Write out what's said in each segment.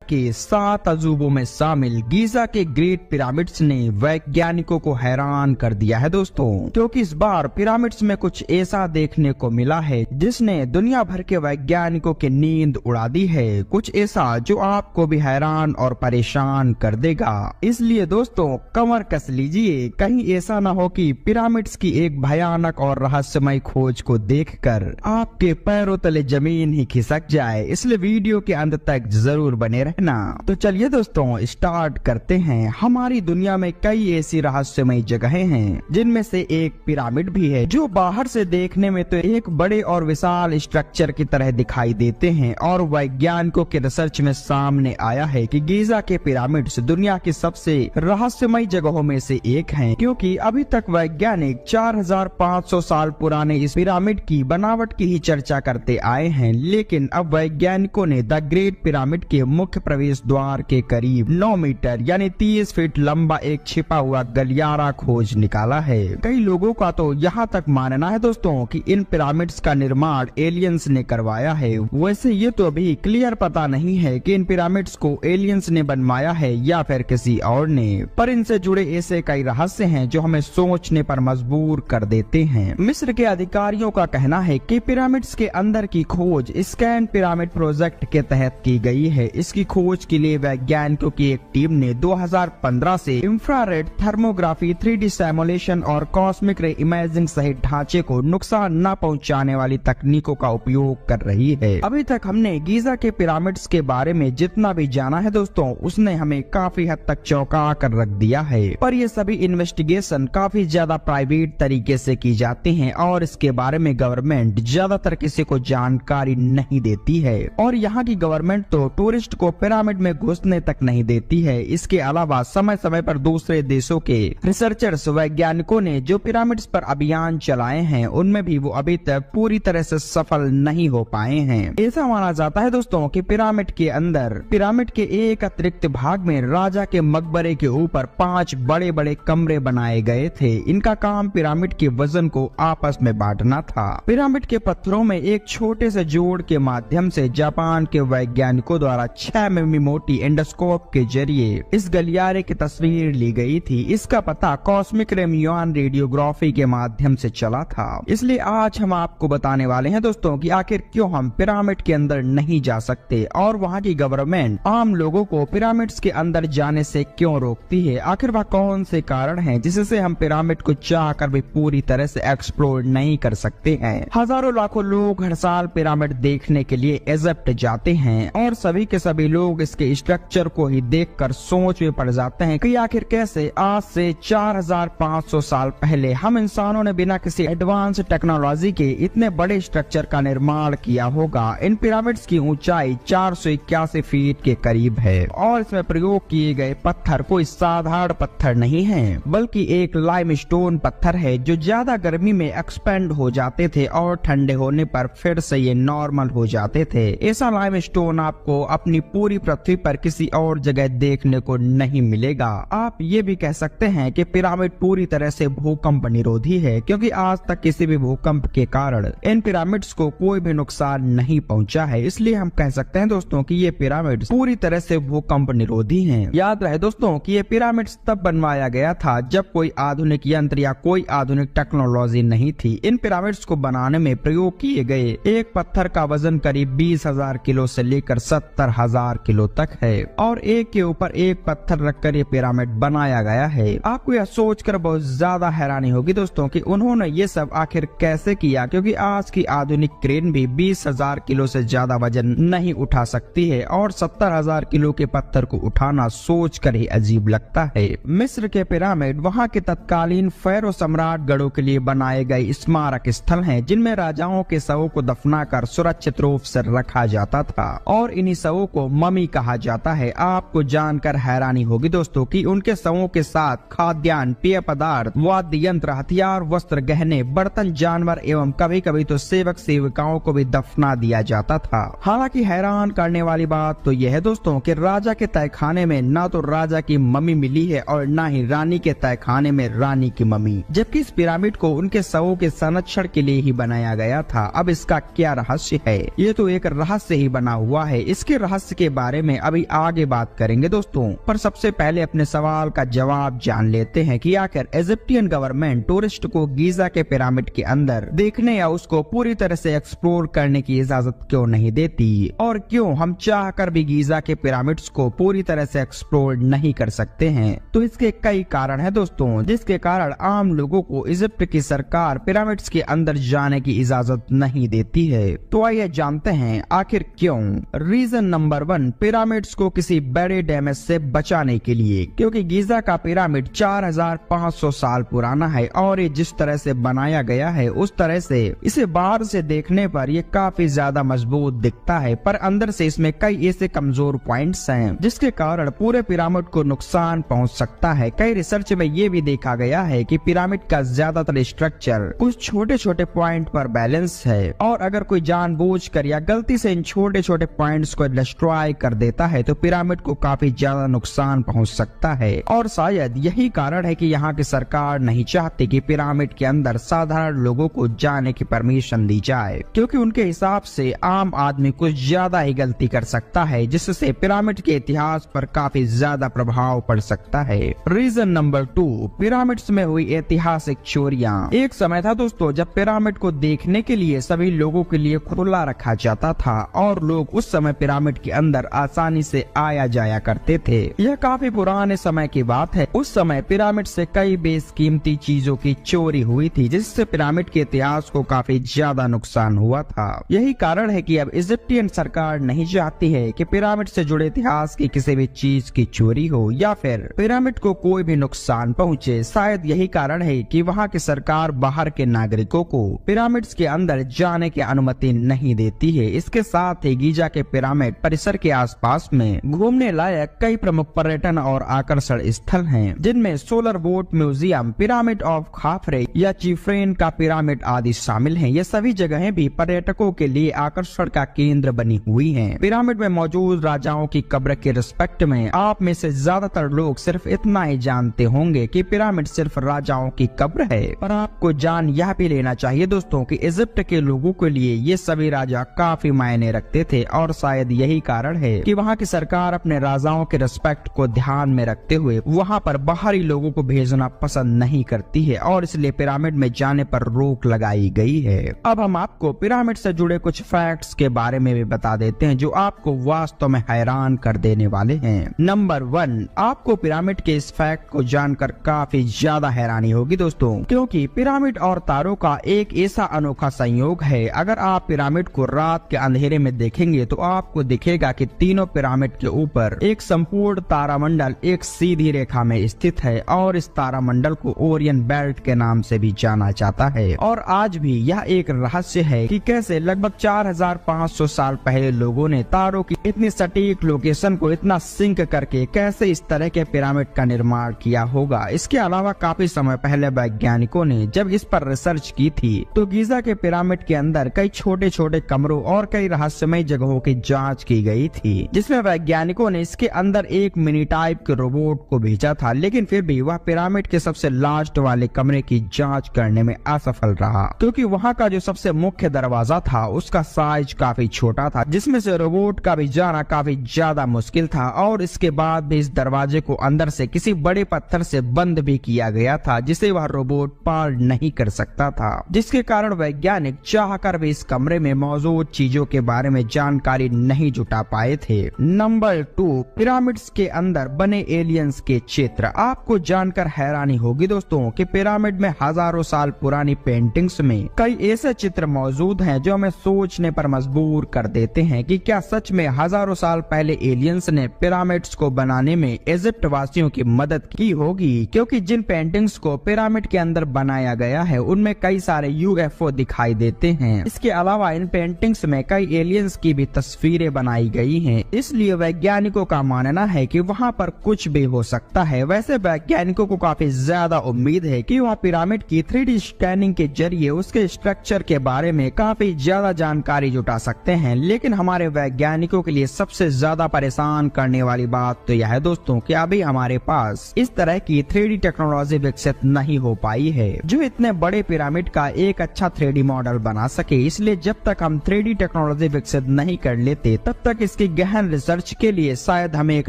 के 7 अजूबों में शामिल गीजा के ग्रेट पिरामिड्स ने वैज्ञानिकों को हैरान कर दिया है दोस्तों, क्योंकि इस बार पिरामिड्स में कुछ ऐसा देखने को मिला है जिसने दुनिया भर के वैज्ञानिकों की नींद उड़ा दी है। कुछ ऐसा जो आपको भी हैरान और परेशान कर देगा। इसलिए दोस्तों कमर कस लीजिए, कहीं ऐसा न हो कि पिरामिड्स की एक भयानक और रहस्यमय खोज को देखकर आपके पैरों तले जमीन ही खिसक जाए। इसलिए वीडियो के अंत तक जरूर बने रहना। तो चलिए दोस्तों स्टार्ट करते हैं। हमारी दुनिया में कई ऐसी रहस्यमय जगहें हैं जिनमें से एक पिरामिड भी है, जो बाहर से देखने में तो एक बड़े और विशाल स्ट्रक्चर की तरह दिखाई देते हैं। और वैज्ञानिकों के रिसर्च में सामने आया है कि गीजा के पिरामिड्स दुनिया की सबसे रहस्यमय जगहों में से एक हैं, क्योंकि अभी तक वैज्ञानिक 4500 साल पुराने इस पिरामिड की बनावट की ही चर्चा करते आए हैं। लेकिन अब वैज्ञानिकों ने द ग्रेट पिरामिड के मुख्य प्रवेश द्वार के करीब 9 मीटर यानी 30 फीट लंबा एक छिपा हुआ गलियारा खोज निकाला है। कई लोगों का तो यहाँ तक मानना है दोस्तों कि इन पिरामिड्स का निर्माण एलियंस ने करवाया है। वैसे ये तो अभी क्लियर पता नहीं है कि इन पिरामिड्स को एलियंस ने बनवाया है या फिर किसी और ने, पर इनसे जुड़े ऐसे कई रहस्य हैं जो हमें सोचने पर मजबूर कर देते हैं। मिस्र के अधिकारियों का कहना है कि पिरामिड्स के अंदर की खोज स्कैन पिरामिड प्रोजेक्ट के तहत की गई है। इसकी खोज के लिए वैज्ञानिकों की एक टीम ने 2015 से इंफ्रारेड थर्मोग्राफी, 3D सिमुलेशन और कॉस्मिक रे इमेजिंग सहित ढांचे को नुकसान न पहुंचाने वाली तकनीकों का उपयोग कर रही है। अभी तक हमने गीजा के पिरामिड्स के बारे में जितना भी जाना है दोस्तों, उसने हमें काफी हद तक चौंका कर रख दिया है। पर ये सभी इन्वेस्टिगेशन काफी ज्यादा प्राइवेट तरीके से की जाती हैं और इसके बारे में गवर्नमेंट ज्यादातर किसी को जानकारी नहीं देती है। और यहाँ की गवर्नमेंट तो टूरिस्ट को पिरामिड में घुसने तक नहीं देती है। इसके अलावा समय समय पर दूसरे देशों के रिसर्चर्स वैज्ञानिकों ने जो पिरामिड्स पर अभियान चलाए हैं, उनमें भी वो अभी तक पूरी तरह से सफल नहीं हो पाए हैं। ऐसा माना जाता है दोस्तों कि पिरामिड के अंदर, पिरामिड के एक अतिरिक्त भाग में राजा के मकबरे के ऊपर 5 बड़े बड़े कमरे बनाए गए थे। इनका काम पिरामिड के वजन को आपस में बांटना था। पिरामिड के पत्थरों में एक छोटे से जोड़ के माध्यम से जापान के वैज्ञानिकों द्वारा 6 मिमी मोटी एंडोस्कोप के जरिए इस गलियारे की तस्वीर ली गई थी। इसका पता कॉस्मिक रे म्यूऑन रेडियोग्राफी के माध्यम से चला था। इसलिए आज हम आपको बताने वाले हैं दोस्तों कि आखिर क्यों हम पिरामिड के अंदर नहीं जा सकते और वहाँ की गवर्नमेंट आम लोगों को पिरामिड्स के अंदर जाने से क्यों रोकती है। आखिर वह कौन से कारण हैं जिससे हम पिरामिड को चाहकर भी पूरी तरह से एक्सप्लोर नहीं कर सकते हैं। हजारों लाखों लोग हर साल पिरामिड देखने के लिए इजिप्ट जाते हैं और सभी के सभी लोग इसके स्ट्रक्चर को ही देखकर सोच में पड़ जाते हैं कि आखिर कैसे आज से 4500 साल पहले हम इंसानों ने बिना किसी एडवांस टेक्नोलॉजी के इतने बड़े स्ट्रक्चर का निर्माण किया होगा। इन पिरामिड्स की ऊंचाई 481 फीट के करीब है और इसमें प्रयोग किए गए पत्थर कोई साधारण पत्थर नहीं है, बल्कि एक लाइमस्टोन पत्थर है जो ज्यादा गर्मी में एक्सपेंड हो जाते थे और ठंडे होने पर फिर से ये नॉर्मल हो जाते थे। ऐसा लाइमस्टोन आपको अपनी पूरी पृथ्वी पर किसी और जगह देखने को नहीं मिलेगा। आप ये भी कह सकते हैं कि पिरामिड पूरी तरह से भूकंप निरोधी है, क्योंकि आज तक किसी भी भूकंप के कारण इन पिरामिड्स को कोई भी नुकसान नहीं पहुंचा है। इसलिए हम कह सकते हैं दोस्तों कि ये पिरामिड पूरी तरह से भूकंप निरोधी हैं। याद रहे दोस्तों कि ये पिरामिड्स तब बनवाया गया था जब कोई आधुनिक यंत्र या कोई आधुनिक टेक्नोलॉजी नहीं थी। इन पिरामिड्स को बनाने में प्रयोग किए गए एक पत्थर का वजन करीब 20,000 किलो से लेकर 70,000 किलो तक है और एक के ऊपर एक पत्थर रखकर ये पिरामिड बनाया गया है। आपको यह सोचकर बहुत ज्यादा हैरानी होगी दोस्तों कि उन्होंने ये सब आखिर कैसे किया, क्योंकि आज की आधुनिक क्रेन भी 20,000 किलो से ज्यादा वजन नहीं उठा सकती है और 70,000 किलो के पत्थर को उठाना सोच कर ही अजीब लगता है। मिस्र के पिरामिड वहाँ के तत्कालीन फेरो सम्राट गढ़ों के लिए बनाए गए स्मारक स्थल हैं, जिनमें राजाओं के शवों को दफनाकर सुरक्षित रूप से रखा जाता था और इन्हीं शवों को ममी कहा जाता है। आपको जानकर हैरानी होगी दोस्तों कि उनके शवों के साथ खाद्यान्न, पेय पदार्थ, वाद्य यंत्र, हथियार, वस्त्र, गहने, बर्तन, जानवर एवं कभी कभी तो सेवक सेविकाओं को भी दफना दिया जाता था। हालांकि हैरान करने वाली बात तो यह है दोस्तों कि राजा के तहखाने में ना तो राजा की मम्मी मिली है और ना ही रानी के तहखाने में रानी की मम्मी, जबकि इस पिरामिड को उनके शवों के संरक्षण के लिए ही बनाया गया था। अब इसका क्या रहस्य है? ये तो एक रहस्य ही बना हुआ है। इसके रहस्य के बारे में अभी आगे बात करेंगे दोस्तों, पर सबसे पहले अपने सवाल का जवाब जान लेते हैं कि आखिर इजिप्टियन गवर्नमेंट टूरिस्ट को गीजा के पिरामिड के अंदर देखने या उसको पूरी तरह से एक्सप्लोर करने की इजाजत क्यों नहीं देती, और क्यों हम चाहकर भी गीजा के पिरामिड्स को पूरी तरह से एक्सप्लोर नहीं कर सकते हैं। तो इसके कई कारण हैं दोस्तों, जिसके कारण आम लोगों को इजिप्ट की सरकार पिरामिड्स के अंदर जाने की इजाजत नहीं देती है। तो आइए जानते हैं आखिर क्यों। रीजन नंबर 1, पिरामिड्स को किसी बड़े डैमेज से बचाने के लिए, क्योंकि गीजा का पिरामिड 4500 साल पुराना है और ये जिस तरह से बनाया गया है उस तरह से इसे बाहर से देखने पर ये काफी ज्यादा मजबूत दिखता है, पर अंदर से इसमें कई ऐसे कमजोर पॉइंट्स हैं जिसके कारण पूरे पिरामिड को नुकसान पहुंच सकता है। कई रिसर्च में ये भी देखा गया है कि पिरामिड का ज्यादातर स्ट्रक्चर कुछ छोटे छोटे पॉइंट पर बैलेंस है, और अगर कोई जानबूझकर या गलती से इन छोटे छोटे पॉइंट्स को डिस्ट्रॉय कर देता है तो पिरामिड को काफी ज्यादा नुकसान पहुंच सकता है। और शायद यही कारण है कि यहाँ की सरकार नहीं चाहती कि पिरामिड के अंदर साधारण लोगों को जाने की परमिशन दी जाए, क्योंकि उनके हिसाब से आम आदमी कुछ ज्यादा ही गलती कर सकता है, जिससे पिरामिड के इतिहास पर काफी ज्यादा प्रभाव पड़ सकता है। रीजन नंबर 2, पिरामिड्स में हुई ऐतिहासिक चोरियां। एक समय था दोस्तों जब पिरामिड को देखने के लिए सभी लोगों के लिए खुला रखा जाता था और लोग उस समय पिरामिड के अंदर आसानी से आया जाया करते थे। यह काफी पुराने समय की बात है। उस समय पिरामिड से कई बेशकीमती चीजों की चोरी हुई थी, जिससे पिरामिड के इतिहास को काफी ज्यादा नुकसान हुआ था। यही कारण है कि अब इजिप्टियन सरकार नहीं चाहती है कि पिरामिड से जुड़े इतिहास की किसी भी चीज की चोरी हो या फिर पिरामिड को कोई भी नुकसान पहुंचे। शायद यही कारण है कि वहाँ की सरकार बाहर के नागरिकों को पिरामिड्स के अंदर जाने की अनुमति नहीं देती है। इसके साथ ही गीजा के पिरामिड परिसर के आसपास में घूमने लायक कई प्रमुख पर्यटन और आकर्षण स्थल हैं, जिनमें solar boat museum, pyramid of खाफरे या चिफ्रेन का पिरामिड आदि शामिल हैं। ये सभी जगहें भी पर्यटकों के लिए आकर्षण का केंद्र बनी हुई हैं। पिरामिड में मौजूद राजाओं की कब्र के रिस्पेक्ट में आप में से ज्यादातर लोग सिर्फ इतना ही जानते होंगे कि पिरामिड सिर्फ राजाओं की कब्र है, पर आपको जान यह भी लेना चाहिए दोस्तों कि इजिप्ट के लोगों के लिए ये सभी राजा काफी मायने रखते थे, और शायद यही कारण है कि वहाँ की सरकार अपने राजाओं के रिस्पेक्ट को ध्यान में रखते हुए वहाँ पर बाहरी लोगों को भेजना पसंद नहीं करती है, और इसलिए पिरामिड में जाने पर रोक लगाई गई है। अब हम आपको पिरामिड से जुड़े कुछ फैक्ट्स के बारे में भी बता देते हैं जो आपको वास्तव में हैरान कर देने वाले हैं। नंबर 1, आपको पिरामिड के इस फैक्ट को जानकर काफी ज्यादा हैरानी होगी दोस्तों, क्योंकि पिरामिड और तारों का एक ऐसा अनोखा संयोग है। अगर आप पिरामिड को रात के अंधेरे में देखेंगे तो आपको दिखेगा कि तीनों पिरामिड के ऊपर एक संपूर्ण तारामंडल एक सीधी रेखा में स्थित है, और इस तारामंडल को ओरियन बेल्ट के नाम से भी जाना जाता है। और आज भी यह एक रहस्य है कि कैसे लगभग 4500 साल पहले लोगों ने तारों की इतनी सटीक लोकेशन को इतना सिंक करके कैसे इस तरह के पिरामिड का निर्माण किया होगा। इसके अलावा काफी समय पहले वैज्ञानिकों ने जब इस पर रिसर्च की थी तो गीजा के पिरामिड के अंदर कई छोटे छोटे कमरों और कई रहस्यमय जगहों की जांच की गई थी, जिसमें वैज्ञानिकों ने इसके अंदर एक मिनी टाइप के रोबोट को भेजा था, लेकिन फिर भी वह पिरामिड के सबसे लास्ट वाले कमरे की जांच करने में असफल रहा, क्योंकि वहाँ का जो सबसे मुख्य दरवाजा था उसका साइज काफी छोटा था, जिसमें से रोबोट का भी जाना काफी ज्यादा मुश्किल था। और इसके बाद भी इस दरवाजे को अंदर से किसी बड़े पत्थर से बंद भी किया गया था, जिसे वह रोबोट पार नहीं कर सकता था, जिसके कारण वैज्ञानिक चाहकर भी इस कमरे में मौजूद चीजों के बारे में जानकारी नहीं जुटा पाए थे। नंबर 2, पिरामिड्स के अंदर बने एलियंस के चित्र। आपको जानकर हैरानी होगी दोस्तों कि पिरामिड में हजारों साल पुरानी पेंटिंग्स में कई ऐसे चित्र मौजूद हैं जो हमें सोचने पर मजबूर कर देते हैं कि क्या सच में हजारों साल पहले एलियंस ने पिरामिड्स को बनाने में इजिप्ट वासियों की मदद की होगी, क्योंकि जिन पेंटिंग्स को पिरामिड के अंदर बनाया गया है उनमें कई सारे यूएफओ दिखाई देते हैं। इसके अलावा इन पेंटिंग्स में कई एलियंस की भी तस्वीरें बनाई गई हैं, इसलिए वैज्ञानिकों का मानना है कि वहाँ पर कुछ भी हो सकता है। वैसे वैज्ञानिकों को काफी ज्यादा उम्मीद है कि वह पिरामिड की 3D स्कैनिंग के जरिए उसके स्ट्रक्चर के बारे में काफी ज्यादा जानकारी जुटा सकते हैं, लेकिन हमारे वैज्ञानिकों के लिए सबसे ज्यादा परेशान करने वाली बात तो यह है दोस्तों कि अभी हमारे पास इस तरह की 3D टेक्नोलॉजी विकसित नहीं हो पाई है जो इतने बड़े पिरामिड का एक अच्छा 3D मॉडल बना सके। इसलिए जब तक हम 3D टेक्नोलॉजी विकसित नहीं कर लेते तब तक इसकी गहन रिसर्च के लिए शायद हमें एक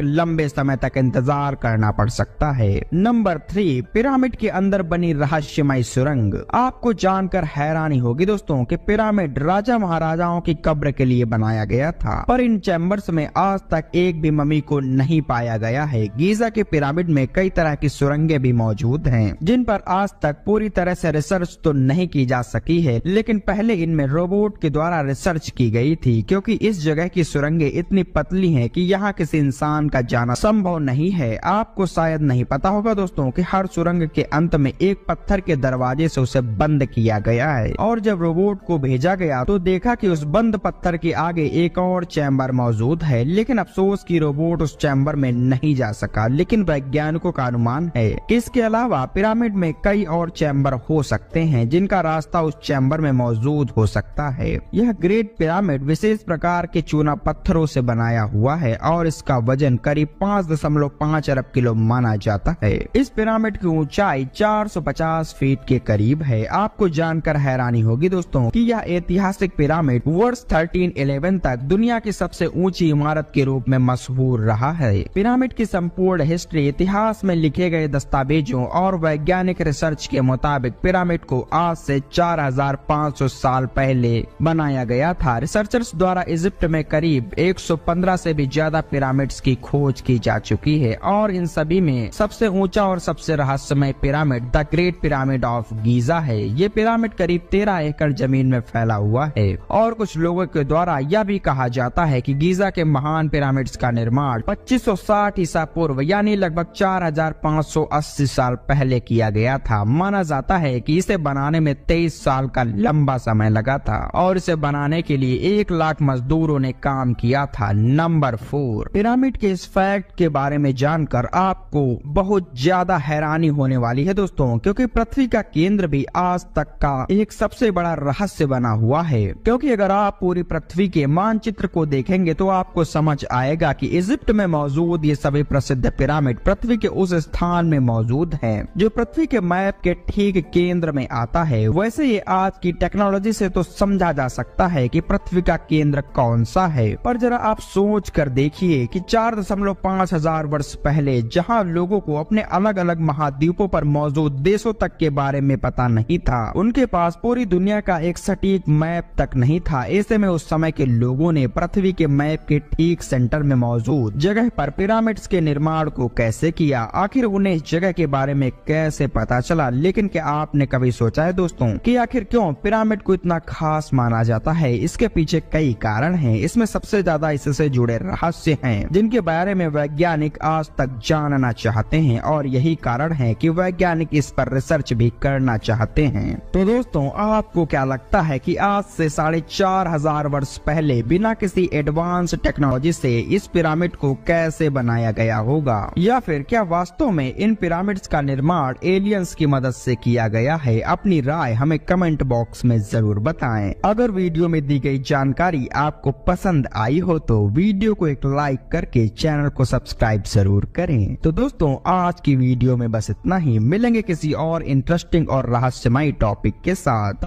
लंबे समय तक इंतजार करना पड़ सकता है। नंबर 3, पिरामिड के अंदर बनी रहस्यमय सुरंग। आपको जानकर हैरानी होगी दोस्तों कि पिरामिड राजा महाराजाओं की कब्र के लिए बनाया गया था, पर इन चैम्बर्स में आज तक एक भी मम्मी को नहीं पाया गया है। गीजा के पिरामिड में कई तरह की सुरंगें भी मौजूद हैं, जिन पर आज तक पूरी तरह से रिसर्च तो नहीं की जा सकी है, लेकिन पहले इनमें रोबोट के द्वारा रिसर्च की गई थी, क्योंकि इस जगह की सुरंगें इतनी पतली हैं कि यहाँ किसी इंसान का जाना संभव नहीं है। आपको शायद नहीं पता होगा दोस्तों कि हर सुरंग के अंत में एक पत्थर के दरवाजे से उसे बंद किया गया है, और जब रोबोट को भेजा गया तो देखा कि उस बंद पत्थर के आगे एक और चैम्बर मौजूद है, लेकिन अफसोस कि रोबोट उस चैम्बर में नहीं जा सका। लेकिन वैज्ञानिकों का अनुमान है कि इसके अलावा पिरामिड में कई और चैम्बर हो सकते हैं, जिनका रास्ता उस चैम्बर में मौजूद हो सकता है। यह ग्रेट पिरामिड विशेष प्रकार के चूना पत्थरों से बनाया हुआ है और इसका वजन करीब 5.5 अरब किलो माना जाता है। इस पिरामिड की ऊंचाई 450 फीट के करीब है। आपको जानकर हैरानी होगी दोस्तों कि यह ऐतिहासिक पिरामिड वर्ष 1311 तक दुनिया की सबसे ऊंची इमारत के रूप में मशहूर रहा है। पिरामिड की संपूर्ण हिस्ट्री इतिहास में लिखे गए दस्तावेजों और वैज्ञानिक रिसर्च के मुताबिक पिरामिड को आज से 4500 साल पहले बनाया गया था। रिसर्चर्स द्वारा इजिप्ट में करीब 115 से भी ज्यादा पिरामिड्स की खोज की जा चुकी है, और इन सभी में सबसे ऊंचा और सबसे रहस्यमय pyramid the great pyramid of Giza है। ये पिरामिड करीब 13 एकड़ जमीन में फैला हुआ है, और कुछ लोगों के द्वारा यह भी कहा जाता है कि गीजा के महान पिरामिड्स का निर्माण 2560 ईसा पूर्व यानी लगभग 4580 साल पहले किया गया था। माना जाता है कि इसे बनाने में 23 साल का लंबा समय लगा था, और इसे बनाने के लिए 1 लाख मजदूरों ने काम किया था। नंबर 4, पिरामिड के इस फैक्ट के बारे में जानकर आपको बहुत ज्यादा हैरानी होने वाली है दोस्तों, क्योंकि पृथ्वी का केंद्र भी आज तक का एक सबसे बड़ा रहस्य बना हुआ है। क्योंकि अगर आप पूरी पृथ्वी के मानचित्र को देखेंगे तो आपको समझ आएगा कि इजिप्ट में मौजूद ये सभी प्रसिद्ध पिरामिड पृथ्वी के उस स्थान में मौजूद हैं जो पृथ्वी के मैप के ठीक केंद्र में आता है। वैसे ये आज की टेक्नोलॉजी से तो समझा जा सकता है कि पृथ्वी का केंद्र कौन सा है, पर जरा आप सोच कर देखिए कि 4.5 हजार वर्ष पहले जहाँ लोगों को अपने अलग अलग महाद्वीपों पर मौजूद देशों तक के बारे में पता नहीं था, उनके पास पूरी दुनिया का एक सटीक मैप तक नहीं था। ऐसे में उस समय के लोगों ने पृथ्वी के मैप के ठीक सेंटर में मौजूद जगह पर पिरामिड्स के निर्माण को कैसे किया, आखिर उन्हें इस जगह के बारे में कैसे पता चला। लेकिन क्या आपने कभी सोचा है दोस्तों कि आखिर क्यों पिरामिड को इतना खास माना जाता है? इसके पीछे कई कारण हैं। इसमें सबसे ज्यादा इससे जुड़े रहस्य हैं जिनके बारे में वैज्ञानिक आज तक जानना चाहते हैं, और यही कारण है कि वैज्ञानिक इस पर रिसर्च भी करना चाहते हैं। तो दोस्तों आपको क्या लगता है कि आज से 4500 वर्ष पहले बिना किसी एडवांस टेक्नोलॉजी से इस पिरामिड को कैसे बनाया गया होगा, या फिर क्या वास्तव में इन पिरामिड्स का निर्माण एलियंस की मदद से किया गया है? अपनी राय हमें कमेंट बॉक्स में जरूर बताएं। अगर वीडियो में दी गई जानकारी आपको पसंद आई हो तो वीडियो को एक लाइक करके चैनल को सब्सक्राइब जरूर करें। तो दोस्तों आज की वीडियो में बस इतना ही। मिलेंगे किसी और इंटरेस्टिंग और रहस्यमयी टॉपिक के साथ।